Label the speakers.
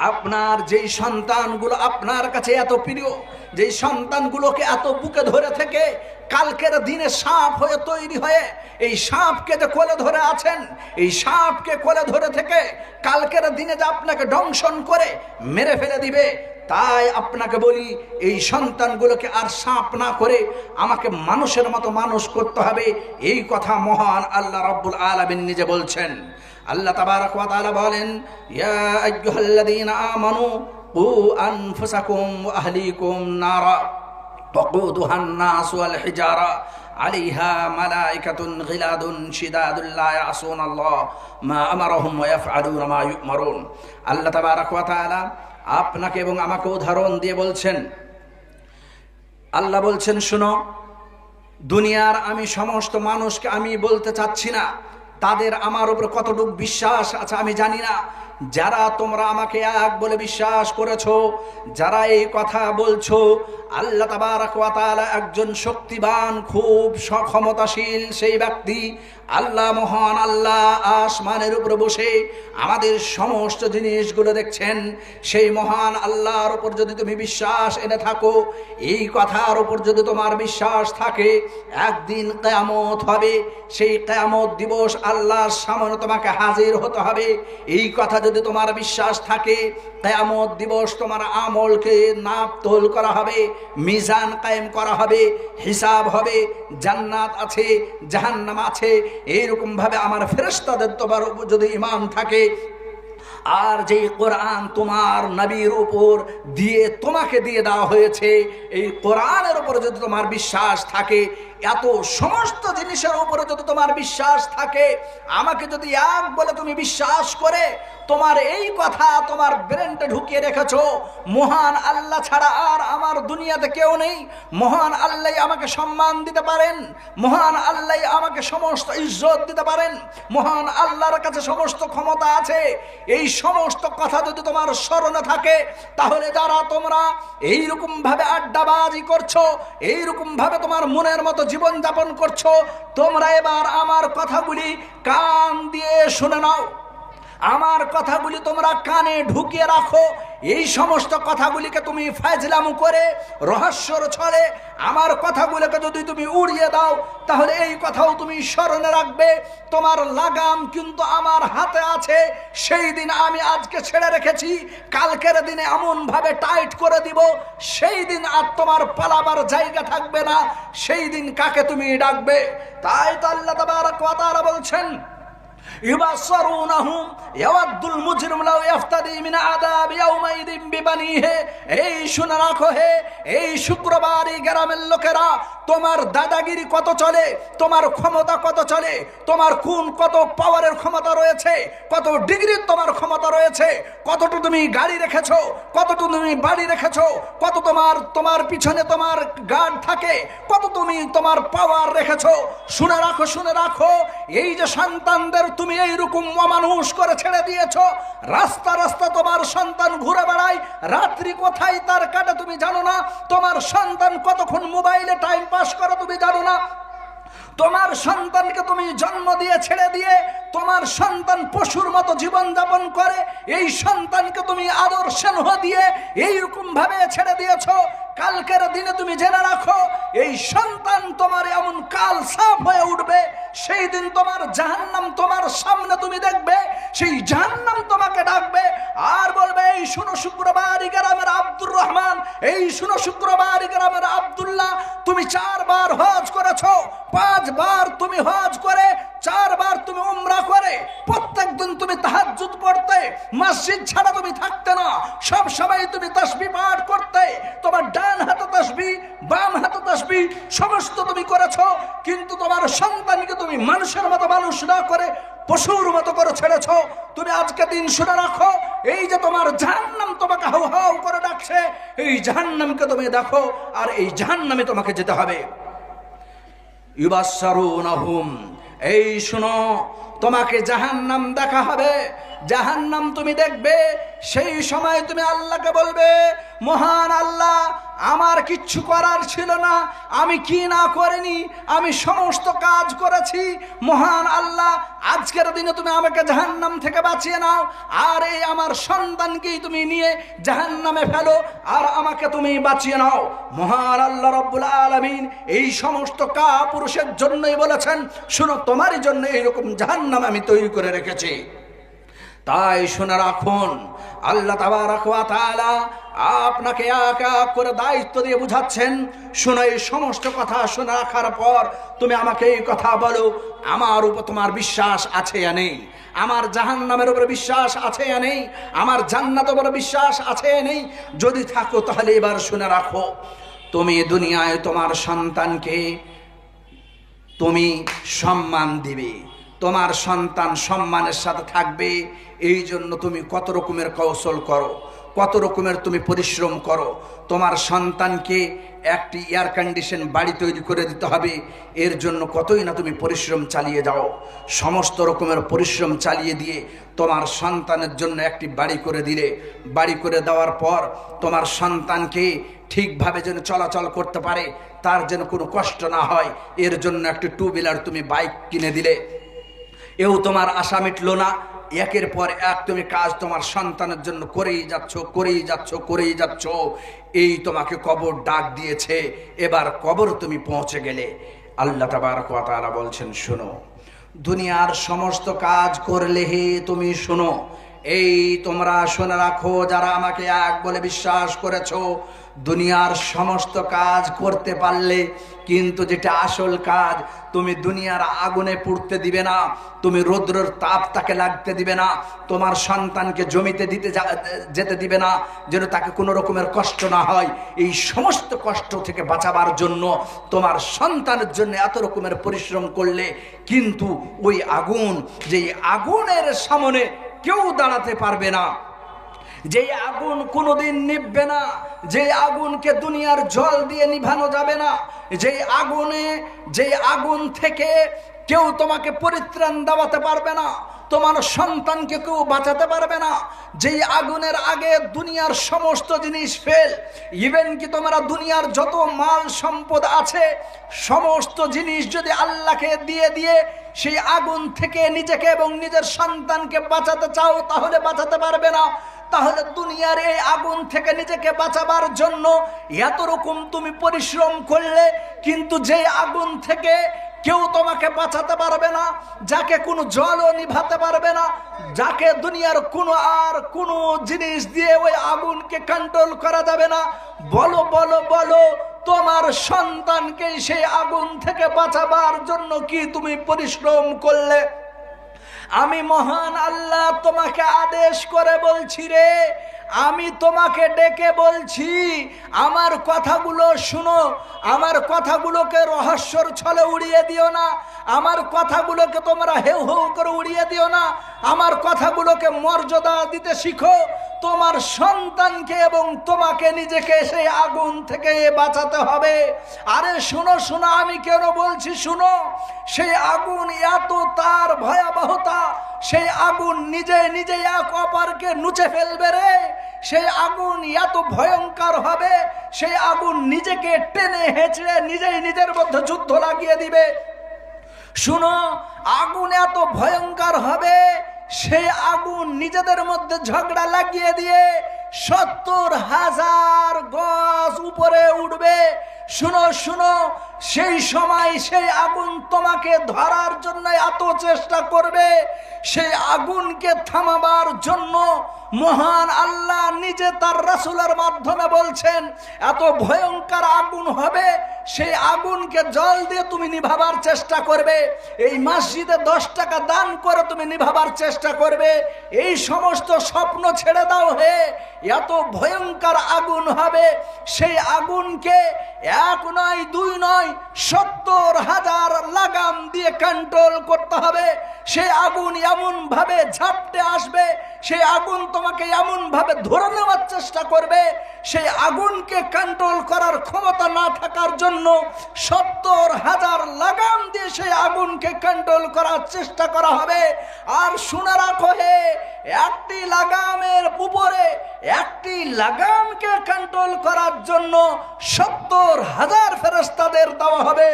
Speaker 1: আপনার যেই সন্তানগুলো আপনার কাছে এত প্রিয়, যেই সন্তানগুলোকে এত বুকে ধরে থেকে কালকের দিনে সাপ হয়ে তৈরি হয়ে এই সাপকে যে কোলে ধরে আছেন, এই সাপকে কোলে ধরে থেকে কালকের দিনে যে আপনাকে দংশন করে মেরে ফেলে দিবে, তাই আপনাকে বলি এই সন্তানগুলোকে আর সাপ না করে আমাকে মানুষের মতো মানুষ করতে হবে। এই কথা মহান আল্লাহ রাব্বুল আলামিন নিজে বলছেন। আল্লাহ তাবারক ওয়া তাআলা বলেন, ইয়া আইয়ুহাল্লাযীনা আমানু কু আনফুসাকুম ওয়া আহলিকুম নারা ওয়াকুদুহান নাস ওয়াল হিজারা আলাইহা মালাইকাতুন গিলাদুন শিদাদুন লা ইয়াসুনাল্লাহ মা আমারহুম ওয়া ইয়াফআলুনা মা ইউমারুন। আল্লাহ তাবারক ওয়া তাআলা আপনাকে এবং আমাকে উদাহরণ দিয়ে বলছেন। আল্লাহ বলছেন, শুনো, দুনিয়ার আমি সমস্ত মানুষকে আমি বলতে চাচ্ছি না তাদের আমার উপর কতটুকু বিশ্বাস আছে আমি জানি না। যারা তোমরা আমাকে এক বলে বিশ্বাস করেছো, যারা এই কথা বলছো, আল্লাহ তাবারক ওয়া তাআলা একজন শক্তিবান, খুব ক্ষমতাশীল সেই ব্যক্তি। আল্লাহ মহান আল্লাহ আসমানের উপরে বসে আমাদের সমস্ত জিনিসগুলো দেখছেন। সেই মহান আল্লাহর উপর যদি তুমি বিশ্বাস এনে থাকো, এই কথার উপর যদি তোমার বিশ্বাস থাকে, একদিন কিয়ামত হবে, সেই কিয়ামত দিবস আল্লাহর সামনে তোমাকে হাজির হতে হবে। এই কথা যদি তোমার বিশ্বাস থাকে, কিয়ামত দিবস তোমার আমলকে নাপ তোল করা হবে, মিজান কায়েম করা হবে, হিসাব হবে, জান্নাত আছে, জাহান্নাম আছে, এইরকম ভাবে আমার ফেরেশতাদের তোমার উপর যদি ঈমান থাকে, আর যে কোরআন তোমার নবীর উপর দিয়ে তোমাকে দিয়ে দেওয়া হয়েছে, এই কোরআনের উপর যদি তোমার বিশ্বাস থাকে, এত সমস্ত জিনিসের উপরে যদি তোমার বিশ্বাস থাকে, আমাকে যদি এক বলে তুমি বিশ্বাস করে তোমার এই কথা তোমার ব্রেনটা ঢুকিয়ে রেখেছো, মহান আল্লাহ ছাড়া আর আমার দুনিয়াতে কেউ নেই, মহান আল্লাহ আমাকে সম্মান দিতে পারেন, মহান আল্লাহ আমাকে সমস্ত ইজ্জত দিতে পারেন, মহান আল্লাহর কাছে সমস্ত ক্ষমতা আছে, এই সমস্ত কথা যদি তোমার স্মরণে থাকে, তাহলে যারা তোমরা এইরকম ভাবে আড্ডাবাজি করছো, এইরকম ভাবে তোমার মনের মতো জীবন যাপন করছো, তোমরা এবার আমার কথাগুলি কান দিয়ে শুনে নাও, আমার কথাগুলি তোমরা কানে ঢুকিয়ে রাখো। এই সমস্ত কথাগুলিকে তুমি ফাজলামু করে রহস্যর ছলে আমার কথাগুলোকে যদি তুমি উড়িয়ে দাও, তাহলে এই কথাও তুমি স্মরণে রাখবে, তোমার লাগাম কিন্তু আমার হাতে আছে। সেই দিন আমি আজকে ছেড়ে রেখেছি, কালকের দিনে এমন ভাবে টাইট করে দিব, সেই দিন আর তোমার পালাবার জায়গা থাকবে না। সেই দিন কাকে তুমি ডাকবে? তাই তো আল্লাহ তাবারক ওয়া তাআলা বলছেন, ইউবাসসিরুনাহুম ইয়াওয়াদুল মুজরিমু লাউ ইফতাদি মিন আযাবি ইয়াউমাইযিন বিবানিহি। এই শুনে রাখো হে এই শুক্রবারই গ্রামের লোকেরা, তোমার দাদাগিরি কত চলে, তোমার ক্ষমতা কত চলে, তোমার কোন কত পাওয়ারের ক্ষমতা রয়েছে, কত ডিগ্রির তোমার ক্ষমতা রয়েছে, কতটুকু তুমি গাড়ি রেখেছো, কতটুকু তুমি বাড়ি রেখেছো, কত তোমার পিছনে তোমার গার্ড থাকে, কত তুমি তোমার পাওয়ার রেখেছো। শুনে রাখো, শুনে রাখো, এই যে সন্তানদের তুমি এইরকম অমানুষ করে ছেড়ে দিয়েছো, রাস্তা রাস্তা তোমার সন্তান ঘুরে বেড়ায়, রাত্রি কোথায় তার কাটে তুমি জানো না, তোমার সন্তান কতক্ষণ মোবাইলে টাইম পাস করে তুমি জানো না, তোমার সন্তানকে তুমি জন্ম দিয়ে ছেড়ে দিয়ে তোমার সন্তান পশুর মতো জীবন যাপন করে, এই সন্তানকে তুমি আদর স্নেহ দিয়ে এইরকম ভাবে ছেড়ে দিয়েছো। কালকের দিনে তুমি জেনে রাখো, এই সন্তান তোমার এমন কাল সাফ হয়ে উঠবে, সেই দিন তোমার জাহান্নাম তোমার সামনে তুমি দেখবে, সেই জাহান্নাম তোমাকে ডাকবে আর বলবে, এই শুনো শুক্রবারই গ্রামের আব্দুর রহমান, এই শুনো শুক্রবারই গ্রামের আব্দুল্লাহ, তুমি 4 বার হজ করেছো, 5 বার তুমি হজ করে, 4 বার তুমি উমরা করে, প্রত্যেক দিন তুমি তাহাজ্জুদ পড়তে, মসজিদ ছাড়া তুমি থাকতে না, সব সময় তুমি তাসবিহ পাঠ করতে, তোমার ডান হাতে তাসবিহ, বাম হাতে তাসবিহ, সমস্ত তুমি করেছো, কিন্তু তোমার সন্তানকে তুমি মানুষের মতো মানুষ না করে পশুর মতো করে ছেড়েছো। তুমি আজকে দিন শুনে রাখো, এই যে তোমার জাহান্নাম তোমাকে হাউ হাউ করে ডাকছে, এই জাহান্নামকে তুমি দেখো, আর এই জাহান্নামে তোমাকে যেতে হবে। ইউবাসসিরুনাহুম, এই শুনো, তোমাকে জাহান্নাম দেখা হবে, জাহান্নাম তুমি দেখবে, সেই সময় তুমি আল্লাহকে বলবে, মহান আল্লাহ, আমার কিচ্ছু করার ছিল না, আমি কি না করিনি, আমি সমস্ত কাজ করেছি। মহান আল্লাহ, আজকের দিনে তুমি আমাকে জাহান্নাম থেকে বাঁচিয়ে নাও, আর এই আমার সন্তানকেই তুমি নিয়ে জাহান্নামে ফেলো, আর আমাকে তুমি বাঁচিয়ে নাও। মহান আল্লাহ রব্বুল আলামিন এই সমস্ত কাপুরুষের জন্যই বলেছেন, শোনো, তোমারই জন্য এইরকম জাহান্নাম আমি তৈরি করে রেখেছি। তাই শুনে রাখুন, আল্লাহ তাবারক ওয়া তাআলা আপনাকে এক এক করে দায়িত্ব দিয়ে বুঝাচ্ছেন। শুনো, এই সমস্ত কথা শুনে রাখার পর তুমি আমাকে এই কথা বলো, আমার উপর তোমার বিশ্বাস আছে না নেই? আমার জাহান্নামের উপরে বিশ্বাস আছে না নেই? আমার জান্নাতের উপরে বিশ্বাস আছে না নেই? যদি থাকো তাহলে এবার শুনে রাখো, তুমি দুনিয়ায় তোমার সন্তানকে তুমি সম্মান দিবে, তোমার সন্তান সম্মানের সাথে থাকবে। এই জন্য তুমি কত রকমের কৌশল করো, কত রকমের তুমি পরিশ্রম করো। তোমার সন্তানকে একটি এয়ার কন্ডিশন বাড়ি তৈরি করে দিতে হবে, এর জন্য কতই না তুমি পরিশ্রম চালিয়ে যাও। সমস্ত রকমের পরিশ্রম চালিয়ে দিয়ে তোমার সন্তানের জন্য একটি বাড়ি করে দিলে, বাড়ি করে দেওয়ার পর তোমার সন্তানকে ঠিকভাবে যেন চলাচল করতে পারে, তার যেন কোনো কষ্ট না হয়, এর জন্য একটি টু হুইলার তুমি বাইক কিনে দিলে। এও তোমার আশা মিটলো না, একের পর এক তুমি কাজ তোমার সন্তানের জন্য করেই যাচ্ছ, করেই যাচ্ছ, করেই যাচ্ছ। এই তোমাকে কবর ডাক দিয়েছে, এবার কবর তুমি পৌঁছে গেলে। আল্লাহ তাবারক ওয়া তাআলা বলছেন, শোনো, দুনিয়ার সমস্ত কাজ করলে হে তুমি শোনো, এই তোমরা শুনে রাখো, যারা আমাকে এক বলে বিশ্বাস করেছো, দুনিয়ার সমস্ত কাজ করতে পারলে, কিন্তু যেটা আসল কাজ, তুমি দুনিয়ার আগুনে পুড়তে দিবে না, তুমি রৌদ্রের তাপ তাকে লাগতে দিবে না, তোমার সন্তানকে জমিতে যেতে দিবে না, যেন তাকে কোনো রকমের কষ্ট না হয়। এই সমস্ত কষ্ট থেকে বাঁচাবার জন্য তোমার সন্তানের জন্য এত রকমের পরিশ্রম করলে, কিন্তু ওই আগুন, যেই আগুনের সামনে কেউ দাঁড়াতে পারবে না, যেই আগুন কোনোদিন নিভবে না, যেই আগুনকে দুনিয়ার জল দিয়ে নিভানো যাবে না, যেই আগুন থেকে কেউ তোমাকে পরিত্রাণ দেওয়াতে পারবে না, তোমার সন্তানকে কেউ বাঁচাতে পারবে না, যেই আগুনের আগে দুনিয়ার সমস্ত জিনিস ফেল, ইভেন কি তোমরা দুনিয়ার যত মাল সম্পদ আছে সমস্ত জিনিস যদি আল্লাহকে দিয়ে সেই আগুন থেকে নিজেকে এবং নিজের সন্তানকে বাঁচাতে চাও, তাহলে বাঁচাতে পারবে না। তাহলে দুনিয়ার এই আগুন থেকে নিজেকে বাঁচাবার জন্য এত রকম তুমি পরিশ্রম করলে, কিন্তু যে আগুন থেকে কেউ তোমাকে বাঁচাতে পারবে না, যাকে কোনো জলও নিভাতে পারবে না, যাকে দুনিয়ার কোনো জিনিস দিয়ে ওই আগুনকে কন্ট্রোল করা যাবে না, বলো বলো বলো, তোমার সন্তানকে সেই আগুন থেকে বাঁচাবার জন্য কি তুমি পরিশ্রম করলে? আমি মহান আল্লাহ তোমাকে আদেশ করে বলছি রে, আমি তোমাকে ডেকে বলছি, আমার কথাগুলো শুনো, আমার কথাগুলোকে রহস্যর ছলে উড়িয়ে দিও না, আমার কথাগুলোকে তোমরা হেউ হেউ করে উড়িয়ে দিও না, আমার কথাগুলোকে মর্যাদা দিতে শিখো। তোমার সন্তানকে এবং তোমাকে নিজেকে সেই আগুন থেকে বাঁচাতে হবে। আরে শোনো শোনো, আমি কেন বলছি শুনো, সেই আগুন এত তার ভয়াবহতা, সেই আগুন নিজে নিজে এক অপরকে নুচে ফেলবে রে, সেই আগুন এত ভয়ঙ্কর হবে, সেই আগুন নিজেকে টেনে হেঁচড়ে নিজেই নিজের মধ্যে যুদ্ধ লাগিয়ে দিবে। শুনো, আগুন এত ভয়ঙ্কর হবে, সেই আগুন নিজেদের মধ্যে ঝগড়া লাগিয়ে দিয়ে 70,000 গজ উপরে উঠবে। শুনো শুনো, সেই সময় সেই আগুন তোমাকে ধরার জন্য এত চেষ্টা করবে, সেই আগুনকে থামাবার জন্য মহান আল্লাহ নিজে তার রাসূলের মাধ্যমে বলছেন, এত ভয়ঙ্কর আগুন হবে, সেই আগুনকে জল দিয়ে তুমি নিভাবার চেষ্টা করবে, এই মসজিদে 10 টাকা দান করে তুমি নিভাবার চেষ্টা করবে, এই সমস্ত স্বপ্ন ছেড়ে দাও হে, এত ভয়ঙ্কর আগুন হবে, সেই আগুনকে 1 নয় 2 নয় 70,000 লাগাম দিয়ে কন্ট্রোল করতে হবে। সেই আগুন এমন ভাবে ঝাপটে আসবে, সেই আগুন তোমাকে এমন ভাবে ধরে নেওয়ার করার চেষ্টা করবে, সেই আগুনকে কন্ট্রোল করার ক্ষমতা না থাকার জন্য 70,000 লাগাম দিয়ে সেই আগুনকে কন্ট্রোল করার চেষ্টা করা হবে। আর শুনে রাখো হে, একটি লাগামের উপরে একটি লাগামকে কন্ট্রোল করার জন্য 70,000 ফেরেশতাদের দেওয়া হবে।